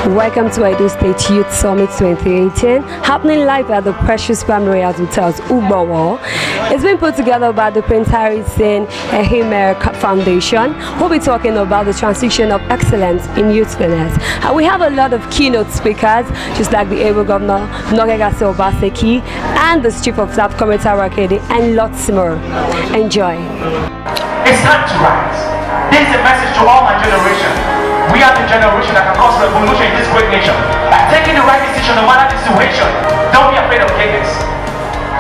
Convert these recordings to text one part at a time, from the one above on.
Welcome to EDO State Youth Summit 2018, happening live at the Precious Palm Royal Hotels, Ubowo. It's been put together by the Prince Harry Sin Ehimer Foundation. We'll be talking about the transition of excellence in youthfulness. We have a lot of keynote speakers, just like the able governor, Nogegase Obaseki, and the chief of staff, Comrade Rakede, and lots more. Enjoy. It's time to rise. This is a message to all my generation. We are the generation that can cause revolution in this great nation by taking the right decision no matter the situation. Don't be afraid of greatness.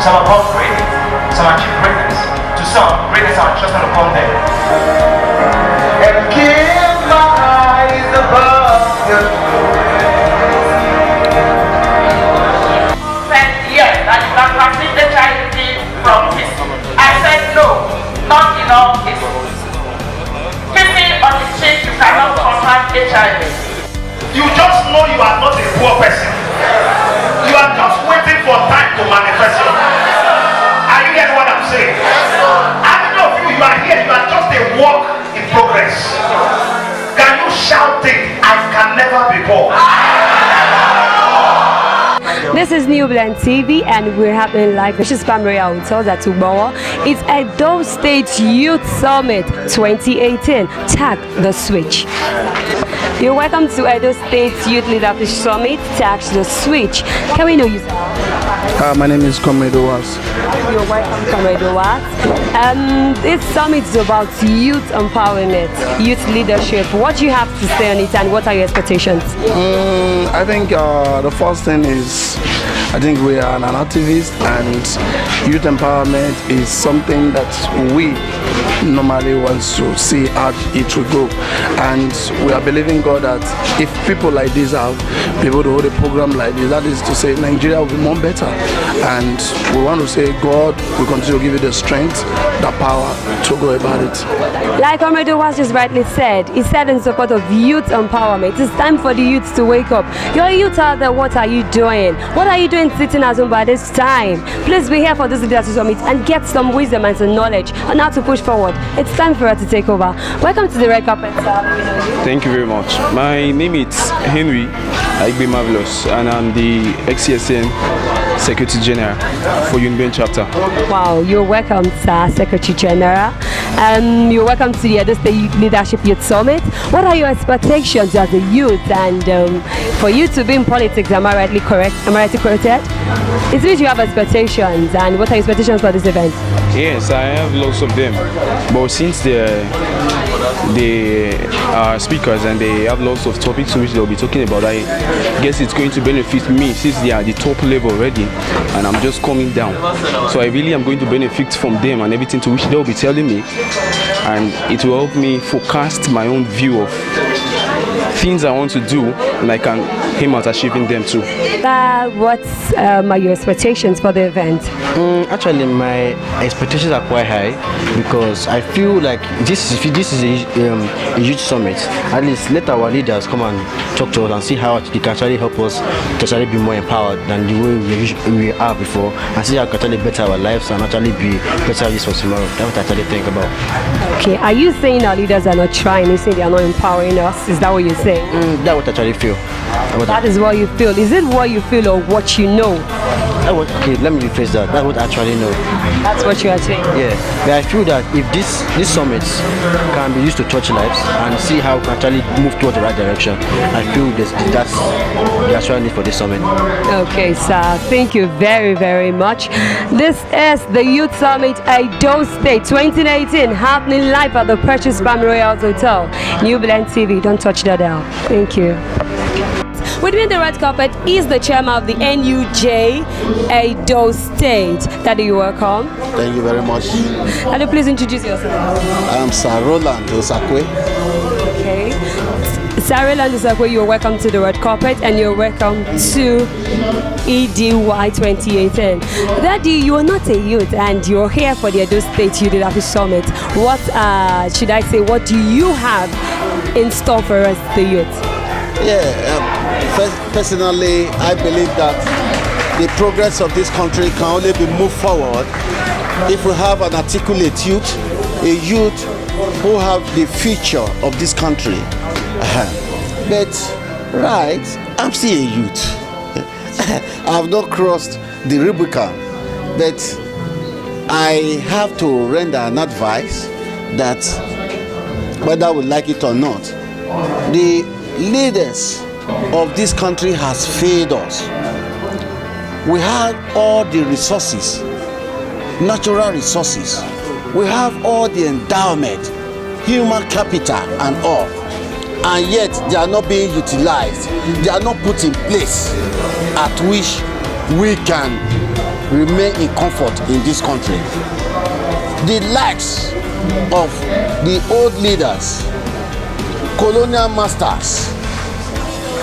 Some are born great, some achieve greatness. To some, greatness are entrusted upon them. And keep my eyes above you. Said yes, that you can transmit the child from his. I said no, not enough is. On the cheek, you cannot contract HIV. You just know you are not a poor person. You are just waiting for time to manifest. Are you hearing what I'm saying? How many of you are here? You are just a work in progress. Can you shout it? I can never be poor. This is NEWBLED TV, and we're happening live at Precious Palm Royal Hotels at Ubowo. It's EDO State Youth Summit 2018. Tag the switch. You're welcome to EDO State Youth Leadership Summit. Tag the switch. Can we know you, sir? My name is Comrade Owas. You're welcome, Comrade Owas. This summit is about youth empowerment, youth leadership. What do you have to say on it, and what are your expectations? I think the first thing is, I think we are an activist, and youth empowerment is something that we normally want to see how it will go. And we are believing God that if people like this have people to hold a program like this, that is to say Nigeria will be more better. And we want to say God will continue to give you the strength, the power to go about it. Like Comrade Owas just rightly said, he said in support of youth empowerment, it's time for the youth to wake up. Your youth out there, what are you doing? What are you doing sitting at home by this time? Please be here for this leadership summit and get some wisdom and some knowledge on how to push forward. It's time for us to take over. Welcome to the red carpet, sir. Thank you very much. My name is Henry Aigbe Marvelous, and I'm the XCSN Secretary General for UNIBEN chapter. Wow, you're welcome, sir, Secretary General. You're welcome to the EDO State Leadership Youth Summit. What are your expectations as a youth, and for you to be in politics? Am I rightly correct? Am I rightly corrected? It means you have expectations, and what are your expectations for this event? Yes, I have lots of them. But since they are speakers and they have lots of topics which they'll be talking about, I guess it's going to benefit me since they are at the top level already and I'm just coming down. So I really am going to benefit from them and everything to which they'll be telling me, and it will help me forecast my own view of things I want to do, and I can aim at achieving them too. What are your expectations for the event? Actually, my expectations are quite high because I feel like this is a youth summit. At least let our leaders come and talk to us and see how they can actually help us to actually be more empowered than the way we are before, and see how we can actually better our lives and actually be better this for tomorrow. That's what I actually think about. Okay, are you saying our leaders are not trying? You say they are not empowering us? Is that what you're saying? That's what I actually feel. That is what you feel. Is it what you feel or what you know? Okay, let me rephrase that. That's what I actually know. That's what you are saying? Yeah, but I feel that if these summits can be used to touch lives and see how we can actually move towards the right direction, I feel that's the actual need for this summit. Okay, sir. Thank you very, very much. This is the Youth Summit EDO State 2018, happening live at the Precious Palm Royal Hotel. NEWBLED TV. Don't touch that dial. Thank you. With me in the red carpet is the chairman of the NUJ EDO State. Daddy, you're welcome. Thank you very much. Daddy, please introduce yourself. I'm Sir Roland Osakwe. Okay. Sir Roland Osakwe, you're welcome to the red carpet and you're welcome to EDY 2018. Daddy, you are not a youth and you're here for the EDO State Youth Leadership Summit. What should I say? What do you have in store for us, the youth? Personally, I believe that the progress of this country can only be moved forward if we have an articulate youth, a youth who have the future of this country. But Right, I'm still a youth. I have not crossed the Rubicon, but I have to render an advice that whether I would like it or not, the leaders of this country has failed us. We have all the resources, natural resources. We have all the endowment, human capital and all. And yet they are not being utilized. They are not put in place at which we can remain in comfort in this country. The likes of the old leaders, colonial masters,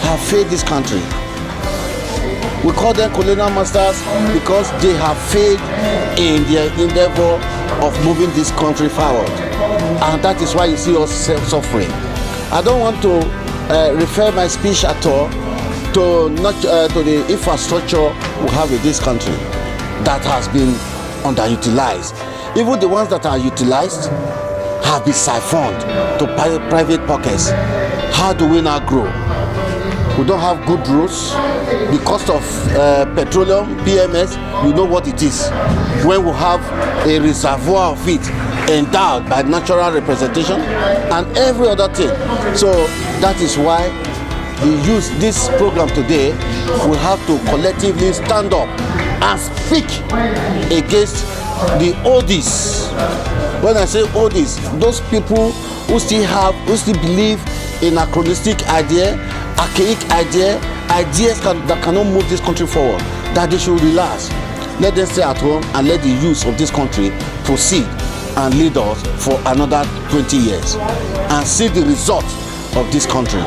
have failed this country. We call them colonial masters because they have failed in their endeavor of moving this country forward. And that is why you see us suffering. I don't want to refer my speech at all to the infrastructure we have in this country that has been underutilized. Even the ones that are utilized have been siphoned to private pockets. How do we now grow? We don't have good roads. The cost of petroleum, PMS, you know what it is. When we have a reservoir of it endowed by natural representation and every other thing. So that is why we use this program today. We have to collectively stand up and speak against the oldies. When I say oldies, those people who still believe in anachronistic idea, archaic ideas that cannot move this country forward, that they should relax. Let them stay at home and let the youth of this country proceed and lead us for another 20 years and see the result of this country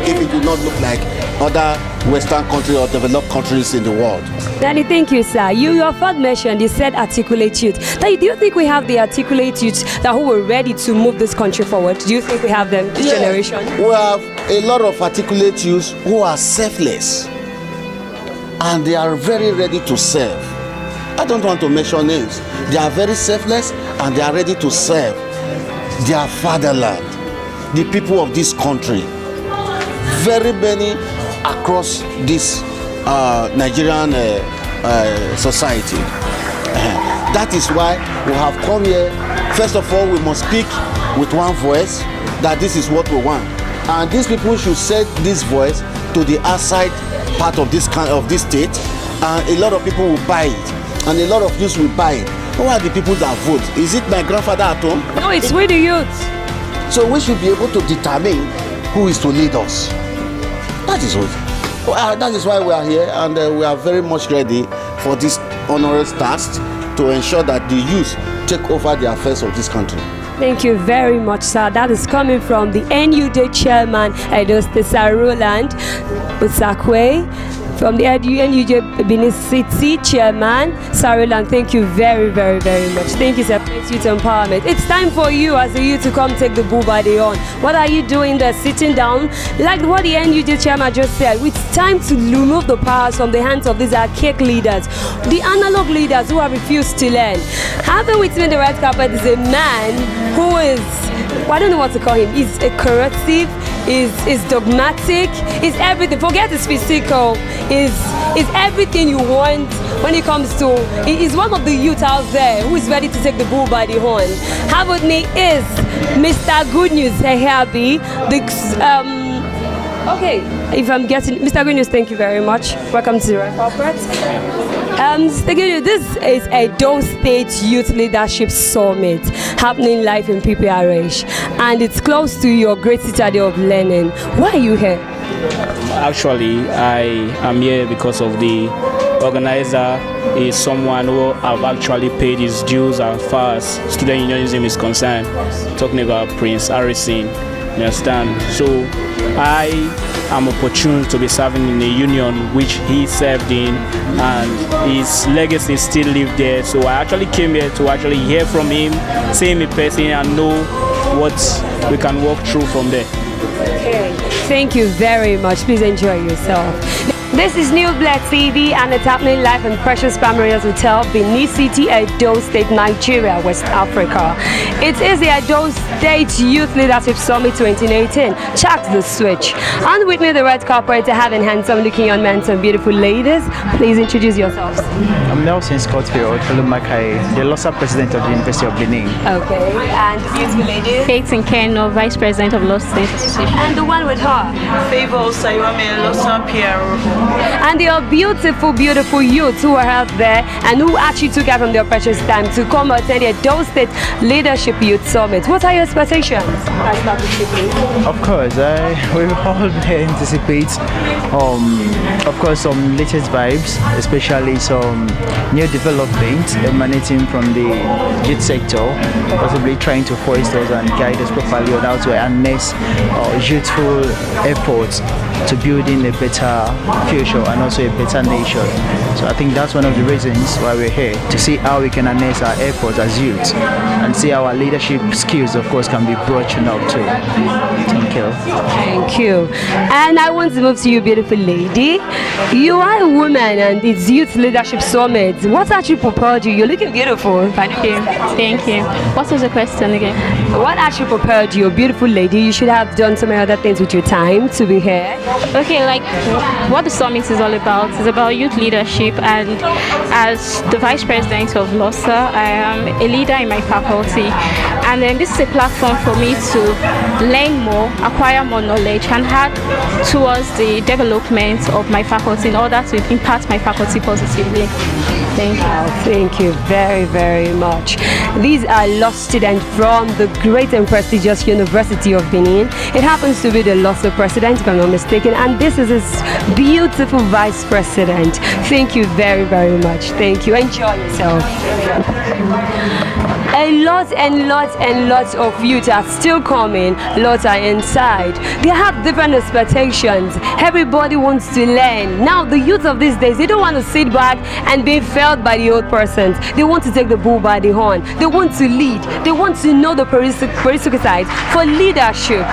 if it do not look like other Western countries or developed countries in the world. Danny, thank you, sir. Your first mentioned, you said articulate youth. Danny, do you think we have the articulate youth who are ready to move this country forward? Do you think we have them this generation? We have a lot of articulate youth who are selfless and they are very ready to serve. I don't want to mention names. They are very selfless and they are ready to serve their fatherland, the people of this country. Very many across this Nigerian society. That is why we have come here. First of all, we must speak with one voice that this is what we want. And these people should set this voice to the outside part of this state, and a lot of people will buy it. And a lot of youth will buy it. Who are the people that vote? Is it my grandfather at home? No, it's with the youth. So we should be able to determine who is to lead us. That is what. That is why we are here, and we are very much ready for this onerous task to ensure that the youth take over the affairs of this country. Thank you very much, sir. That is coming from the NUJ chairman, Edo State, Sir Roland Busakwe. From the NUJ Benin City chairman, Sir Roland, thank you very, very, very much. Thank you, sir. It's youth empowerment. It's time for you as a youth to come take the bull by the horn. What are you doing there, sitting down? Like what the NUJ chairman just said, it's time to remove the powers from the hands of these archaic leaders, the analog leaders who have refused to learn. Having with me on the red carpet is a man who is, well, I don't know what to call him. He's a corrective, is dogmatic, is everything. Forget his physical, is everything you want when it comes to. He's one of the youth out there who is ready to take the bull by the horn. Have with me is Mr. Good News Hehabi. Okay, if I'm getting Mr. Good News, thank you very much. Welcome to the Red Carpet. Mr. Good News, this is a EDO State Youth Leadership Summit happening live in PPRH, and it's close to your great citadel of learning. Why are you here? Actually, I am here because of the organizer is someone who have actually paid his dues as far as student unionism is concerned. Talking about Prince Harrison, you understand? So I am opportune to be serving in a union which he served in, and his legacy still lives there. So I actually came here to actually hear from him, see him in person, and know what we can walk through from there. Okay, thank you very much. Please enjoy yourself. This is NEWBLED TV, and it's happening live in Precious Palm Royals Hotel, Benin City, Edo State, Nigeria, West Africa. It is the EDO State Youth Leadership Summit 2018. Check the switch. And with me, the red carpet, I have in handsome looking young men, some beautiful ladies. Please introduce yourselves. I'm Nelson Scottfield, Makai, the LOSA president of the University of Benin. Okay, and beautiful ladies. Kate and Keno, vice president of LOSA State Association. And the one with her. Favor Sayuame, LOSA PRO. And they are beautiful, beautiful youths who are out there and who actually took out from their precious time to come attend the EDO State Leadership Youth Summit. What are your expectations? Of course, we all anticipate, of course, some latest vibes, especially some new developments emanating from the youth sector, possibly trying to foster us and guide us properly on how to harness youthful efforts to building a better future and also a better nation. So I think that's one of the reasons why we're here, to see how we can harness our efforts as youth and see how our leadership skills, of course, can be broadened up too. Thank you. Thank you. And I want to move to you, beautiful lady. You are a woman and it's Youth Leadership Summit. What actually propelled you? You're looking beautiful. Thank you. Thank you. What was the question again? What actually propelled you, beautiful lady? You should have done some other things with your time to be here. Okay, like what the summit is all about is about youth leadership, and as the vice president of LOSA, I am a leader in my faculty, and then this is a platform for me to learn more, acquire more knowledge, and add towards the development of my faculty in order to impact my faculty positively. Thank you. Oh, thank you very, very much. These are law students from the great and prestigious University of Benin. It happens to be the LOSA president, if I'm not mistaken, and this is his beautiful vice president. Thank you very, very much. Thank you. Enjoy yourself. A lot and lots of youth are still coming. Lots are inside. They have different expectations. Everybody wants to learn. Now, the youth of these days, they don't want to sit back and be felt by the old persons. They want to take the bull by the horn. They want to lead. They want to know the prerequisites for leadership.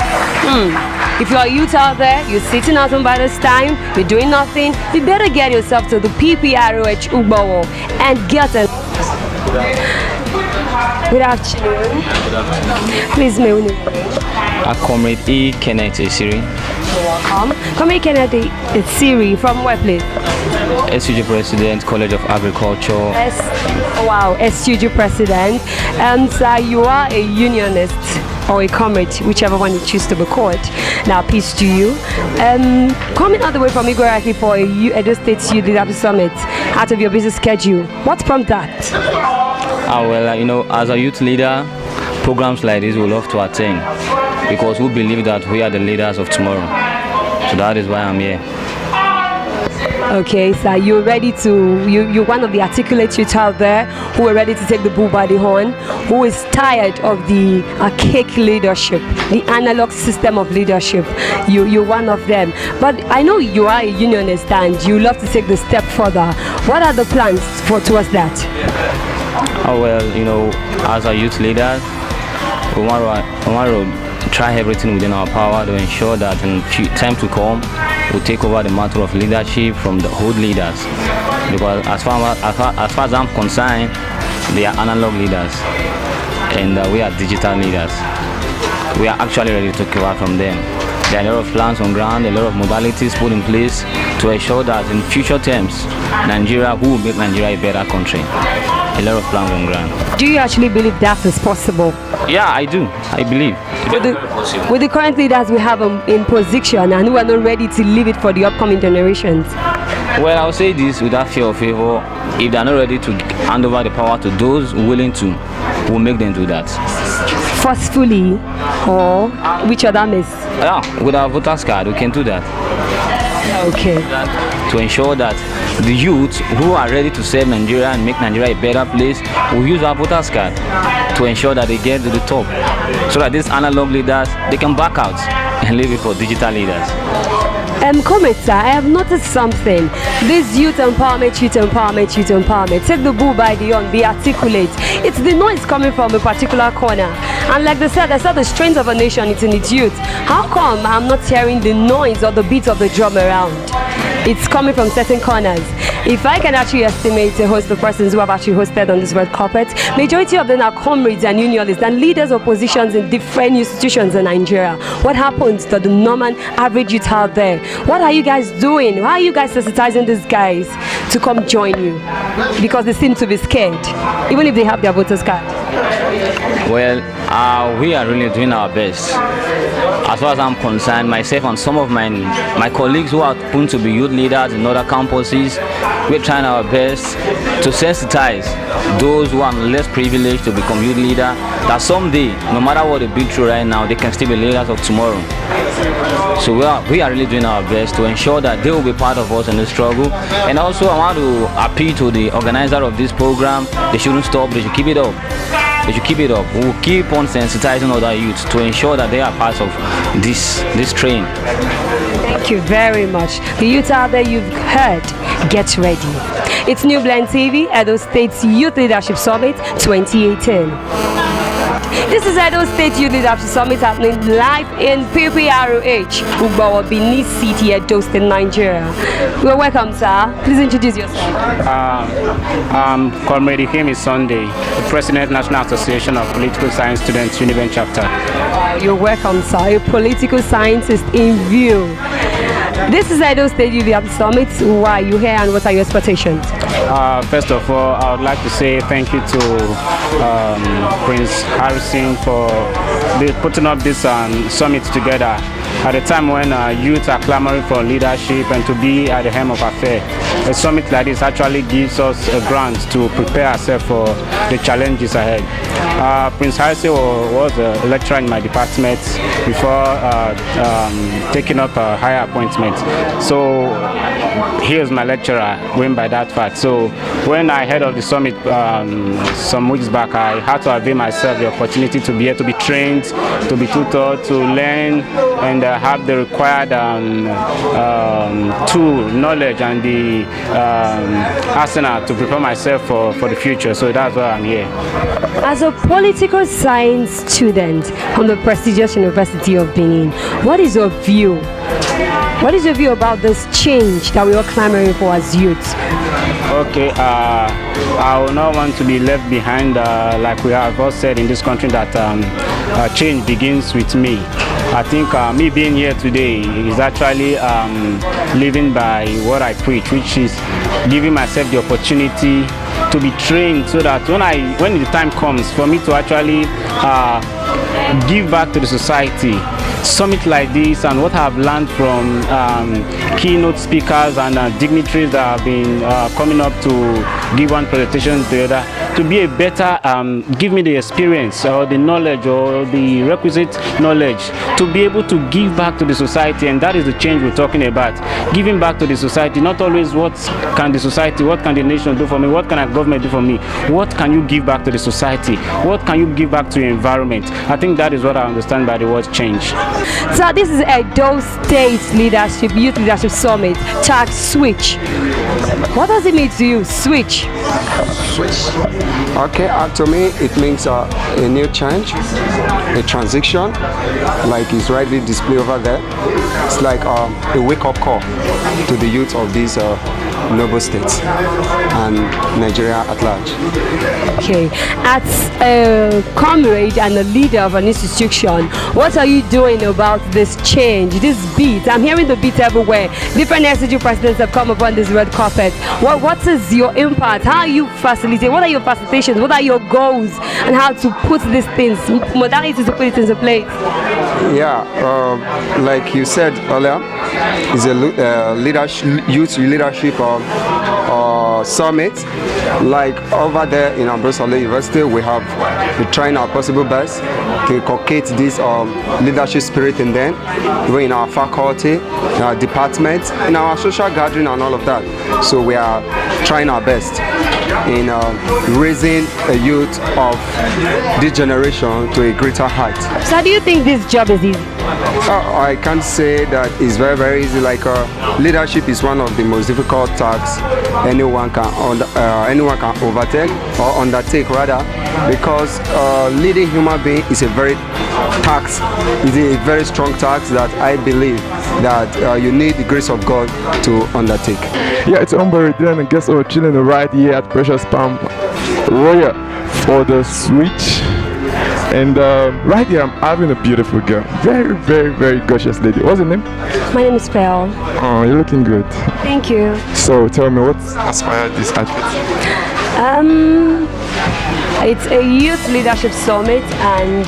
If you're a youth out there, you're sitting at home by this time, you're doing nothing, you better get yourself to the PPROH Ugbowo and get a... Good afternoon. Good afternoon. Please, may we Comrade E. Kenneth Esiri. You're welcome. Comrade Kenneth Esiri from where, please? SUG President, College of Agriculture. Wow, SUG President. Sir, you are a unionist or a comrade, whichever one you choose to be called. Now, peace to you. Coming all the way from Igoraki for a EDO State Youth Leadership Summit out of your busy schedule, what prompted that? Well, as a youth leader, programs like this we love to attend because we believe that we are the leaders of tomorrow. So that is why I'm here. Okay, so you're ready to, you're one of the articulate youth out there who are ready to take the bull by the horn, who is tired of the archaic leadership, the analog system of leadership. You're one of them. But I know you are a unionist and you love to take the step further. What are the plans towards that? As a youth leader, we want to try everything within our power to ensure that in time to come, we'll take over the mantle of leadership from the old leaders. Because as far as I'm concerned, they are analog leaders, and we are digital leaders. We are actually ready to take over from them. There are a lot of plans on ground, a lot of modalities put in place to ensure that in future terms, Nigeria will make Nigeria a better country. A lot of plans on ground. Do you actually believe that is possible? Yeah, I do. I believe. With the current leaders we have in position and who are not ready to leave it for the upcoming generations? Well, I'll say this without fear of favor. If they're not ready to hand over the power to those willing to, we'll make them do that. Forcefully, or which other means? Yeah, with our voters card, we can do that. Okay. To ensure that the youth who are ready to serve Nigeria and make Nigeria a better place will use our voters card to ensure that they get to the top, so that these analog leaders, they can back out and leave it for digital leaders. Comments, I have noticed something. This youth empowerment. Take the bull by the horn, be articulate. It's the noise coming from a particular corner. And like they said the strength of a nation is in its youth. How come I'm not hearing the noise or the beat of the drum around? It's coming from certain corners. If I can actually estimate a host of persons who have actually hosted on this red carpet, majority of them are comrades and unionists and leaders of positions in different institutions in Nigeria. What happens to the normal average youth out there? What are you guys doing? How are you guys sensitizing these guys to come join you? Because they seem to be scared, even if they have their voters card. Well, we are really doing our best. As far as I'm concerned, myself and some of my colleagues who are going to be youth leaders in other campuses, we're trying our best to sensitize those who are less privileged to become youth leader, that someday, no matter what they've been through right now, they can still be leaders of tomorrow. So we are really doing our best to ensure that they will be part of us in the struggle. And also I want to appeal to the organizer of this program. They shouldn't stop, they should keep it up. They should keep it up. We will keep on sensitizing other youths to ensure that they are part of this train. Thank you very much. The youth out there, you've heard, get ready. It's NEWBLED TV, Edo State's Youth Leadership Summit 2018. This is Edo State Youth Leadership Summit happening live in PPROH, Ugbawa, Benin City, Edo State, Nigeria. You're welcome, sir. Please introduce yourself. Comrade Hemi Sunday, the President, National Association of Political Science Students, Univen Chapter. You're welcome, sir. A political scientist in view. This is Edo State Youth Leadership Summit. Why are you here and what are your expectations? First of all, I would like to say thank you to Prince Harrison for putting up this summit together at a time when youth are clamoring for leadership and to be at the helm of affairs. A summit like this actually gives us a ground to prepare ourselves for the challenges ahead. Prince Harrison was a lecturer in my department before taking up a higher appointment. So he was my lecturer, going by that fact. So when I heard of the summit some weeks back, I had to avail myself the opportunity to be able to be trained, to be tutored, to learn and have the required tool, knowledge and the arsenal to prepare myself for the future. So that's why I'm here. As a political science student from the prestigious University of Benin, what is your view? What is your view about this change that we are clamoring for as youths? Okay, I will not want to be left behind, like we have all said in this country, that change begins with me. I think me being here today is actually living by what I preach, which is giving myself the opportunity to be trained so that when the time comes for me to actually give back to the society, summit like this and what I've learned from keynote speakers and dignitaries that have been coming up to give one presentation to the other, to be a better, give me the experience or the knowledge or the requisite knowledge to be able to give back to the society. And that is the change we're talking about. Giving back to the society, not always what can the society, what can the nation do for me, what can a government do for me, what can you give back to the society, what can you give back to your environment. I think that is what I understand by the word change. So this is Edo State Leadership, Youth Leadership Summit, tag switch. What does it mean to you, switch? Switch. Okay, to me it means a new change, a transition, like it's rightly displayed over there. It's like a wake-up call to the youth of these noble states and Nigeria at large. Okay, as a comrade and a leader of an institution, what are you doing about this change, this beat? I'm hearing the beat everywhere. Different SCG presidents have come upon this red carpet. What is your impact? How are you facilitating? What are your facilitations? What are your goals? And how to put these things, modalities to put it into place? Yeah, like you said earlier, is a youth leadership summit. Like over there in Ambrosio University, we're trying our possible best to inculcate this leadership spirit in them. We're in our faculty, in our department, in our social gathering and all of that. So we are trying our best in raising a youth of this generation to a greater height. So how do you think this job is easy? I can't say that it's very, very easy. Like leadership is one of the most difficult tasks anyone can overtake or undertake rather, because leading human being is a very strong task that I believe that you need the grace of God to undertake. Yeah, it's Umber then, and guess we're chilling right here at Precious Palm Royal for the switch. And right here I'm having a beautiful girl, very, very, very gorgeous lady. What's your name? My name is Pearl. Oh, you're looking good. Thank you. So tell me, what's inspired this outfit? It's a youth leadership summit, and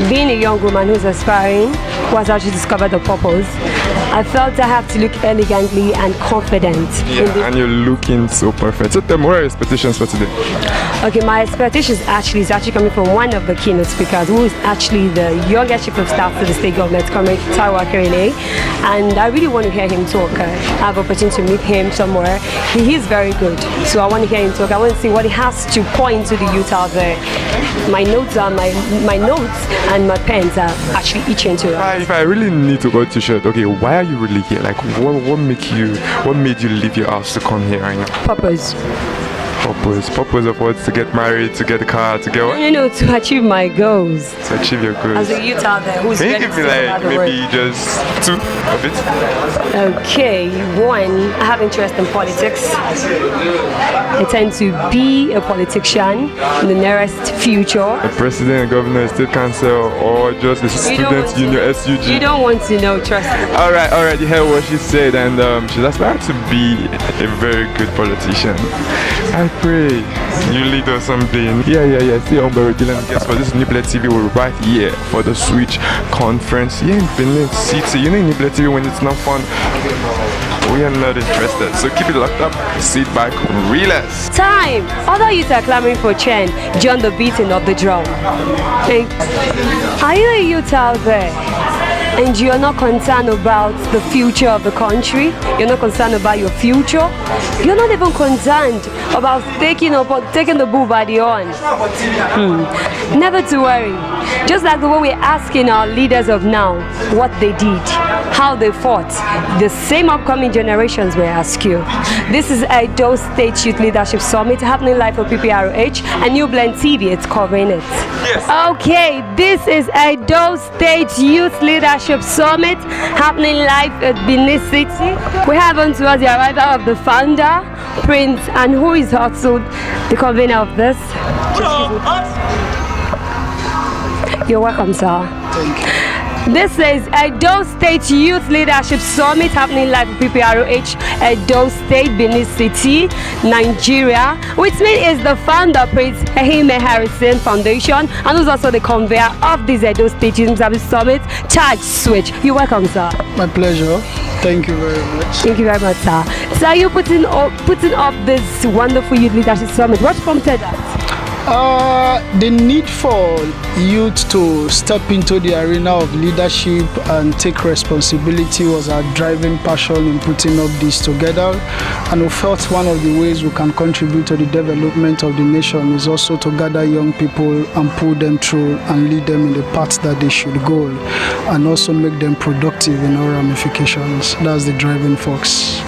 being a young woman who's aspiring, who has actually discovered the purpose, I felt I have to look elegantly and confident. Yeah, and you're looking so perfect. So tell me, what are your expectations for today? Okay, my expectations is actually coming from one of the keynote speakers, who is actually the youngest chief of staff to the state government, Comrade Taiwo Akerele, and I really want to hear him talk. I have opportunity to meet him somewhere. He is very good, so I want to hear him talk. I want to see what he has to point to the youth out there. My notes are my notes, and my pens are actually itching to it. If I really need to go to shirt, okay, why are you really here? Like, what made you leave your house to come here right now? Purpose of what? To get married, to get a car, to get what? To achieve my goals. To achieve your goals. As a youth out there who's ready to give me like maybe just two of it? Okay, one, I have interest in politics. I tend to be a politician in the nearest future. A president, governor, state council, or just a student union, SUG? You don't want to know, trust me. Alright, you heard what she said, and she's aspired to be a very good politician. I pray you lead us someday. Yeah. See Umber Dylan. Guess for this NEWBLED TV, we're right here for the Switch conference here in Benin City. You know NEWBLED TV, when it's not fun, we are not interested. So keep it locked up, sit back, relax. Time! Other youths are clamoring for change. Join the beating of the drum. Hey, are you a youth out there? And you're not concerned about the future of the country? You're not concerned about your future? You're not even concerned about taking the bull by the horn? Never to worry. Just like the way we're asking our leaders of now what they did, how they fought, the same upcoming generations will ask you. This is EDO State Youth Leadership Summit happening live for PPROH, and NEWBLED TV, it's covering it. Yes. Okay, this is EDO State Youth Leadership Summit happening live at Benin City. We have on to us the arrival of the founder, Prince, and who is also the convener of this. You're welcome, sir. Thank you. This is EDO State Youth Leadership Summit happening live at PPROH, EDO State, Benin City, Nigeria. With me is the founder, Prince Harrison Foundation, and who's also the convener of this EDO State Youth Leadership Summit, Charge Switch. You're welcome, sir. My pleasure. Thank you very much. Thank you very much, sir. So are you putting up this wonderful Youth Leadership Summit? What prompted that? The need for youth to step into the arena of leadership and take responsibility was our driving passion in putting up this together, and we felt one of the ways we can contribute to the development of the nation is also to gather young people and pull them through and lead them in the path that they should go, and also make them productive in all ramifications. That's the driving force.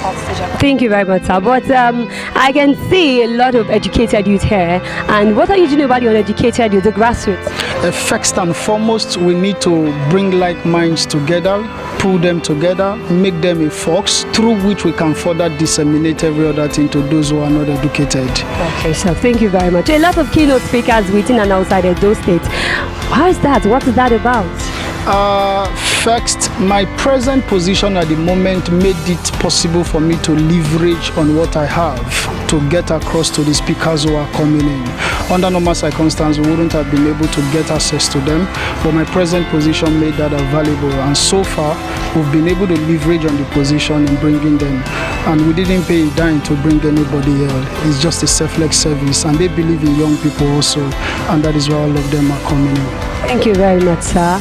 Thank you very much, sir. But I can see a lot of educated youth here, and what are you doing about the uneducated youth, the grassroots? First and foremost, we need to bring like minds together, pull them together, make them a force through which we can further disseminate every other thing to those who are not educated. Okay, so thank you very much. A lot of keynote speakers within and outside EDO State. How is that? What is that about? First, my present position at the moment made it possible for me to leverage on what I have to get across to the speakers who are coming in. Under normal circumstances, we wouldn't have been able to get access to them, but my present position made that available, and so far we've been able to leverage on the position in bringing them, and we didn't pay a dime to bring anybody else. It's just a selfless service, and they believe in young people also, and that is why all of them are coming in. Thank you very much, sir.